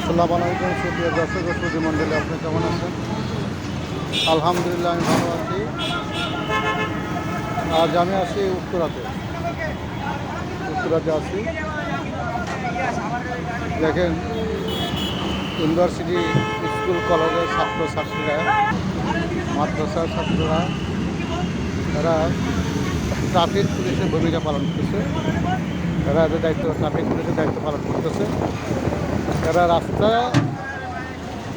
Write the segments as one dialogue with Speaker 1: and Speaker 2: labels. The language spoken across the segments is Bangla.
Speaker 1: আসসালামু আলাইকুম সুপ্রিয় দর্শক ও সুধী মণ্ডলী, আপনি কেমন আছেন? আলহামদুলিল্লাহ, আমি ভালো আছি। আজ আমি আছি উত্তরাতে আছি। দেখেন, ইউনিভার্সিটি, স্কুল, কলেজের ছাত্রছাত্রীরা, মাদ্রাসার ছাত্ররা, এরা ট্রাফিক পুলিশের ভূমিকা পালন করতেছে। এরা এদের ট্রাফিক পুলিশের দায়িত্ব পালন করতেছে। এরা রাস্তা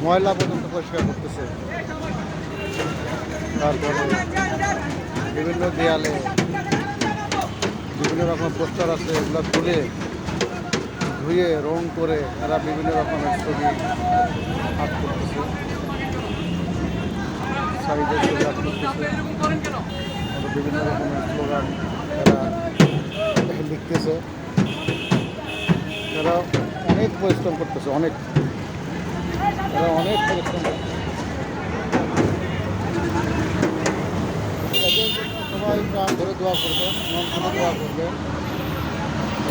Speaker 1: ময়লা পর্যন্ত পরিষ্কার করতেছে। তারপরে বিভিন্ন দেয়ালে বিভিন্ন রকম পোস্টার আছে, এগুলো তুলে ধুয়ে রং করে এরা বিভিন্ন রকমের ছবি আর্ট করতেছে, সাইডের ছবি আর্ট করতেছে, বিভিন্ন রকমের স্লোগান এরা লিখতেছে। এরা অনেক পরিশ্রম করতেছে, এরা অনেক পরিশ্রম করতেছে। সবাই প্রাণ ধরে দোয়া করবেন, মন খুলে দোয়া করবেন।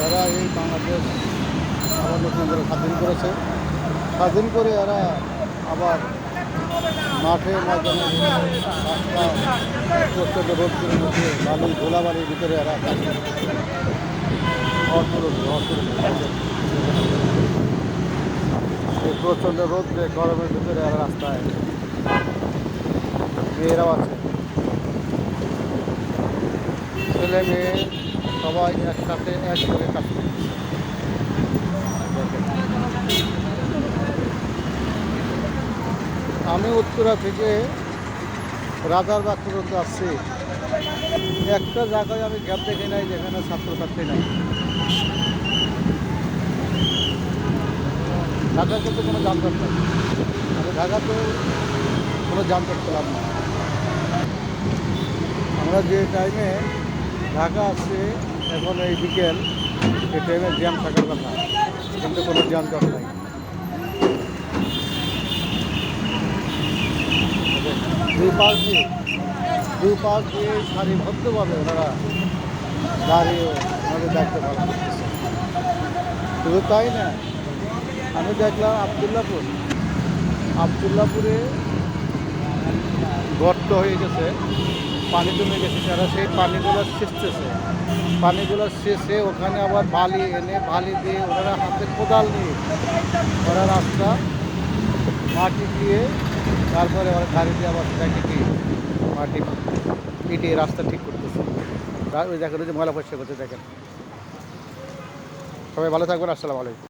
Speaker 1: এরা এই বাংলাদেশ আবার নতুন করে স্বাধীন করেছে। স্বাধীন করে এরা আবার মাঠে ময়দানে রাস্তা প্রচণ্ড রোদ্রের মধ্যে ধুলাবালির ভিতরে এরা কাজ করছে। এই প্রচণ্ড রোদ্রে গরমের ভিতরে এরা রাস্তায়, মেয়েরাও আছে, ছেলে মেয়ে সবাই একসাথে একযোগে কাজ করছে। আমি উত্তরা থেকে রাজারবাগ পর্যন্ত আসছি। একটা জায়গায় আমি গ্যাপ দেখি নাই যেখানে ছাত্রছাত্রী নাই। ঢাকার কিন্তু কোনো যানজট নাই। আমি ঢাকাতে কোনো যানজট পেলাম না। আমরা যে টাইমে ঢাকা আসছি, এখন এই বিকেল, এই টাইমে জ্যাম থাকার কথা, কিন্তু কোনো যানজট নাই। দুই পাশ দিয়ে সারিবদ্ধভাবে ওনারা দাঁড়িয়ে ওনাদের দায়িত্ব পালন করতেছে। শুধু তাই না, আমি দেখলাম আবদুল্লাপুরে গর্ত হয়ে গেছে, পানি জমে গেছে। তারা সেই পানিগুলো শেষে ওখানে আবার বালি দিয়ে ওনারা হাতে কোদাল নিয়ে ওরা রাস্তা মাটি দিয়ে, তারপরে ওরা গাড়ি দিয়ে আবার সেটাকে কি মাটি ইটে রাস্তা ঠিক করতেছে। ওই দেখেন, ওই যে ময়লা পরিষ্কার করতে দেখেন। সবাই ভালো থাকবেন। আসসালামু আলাইকুম।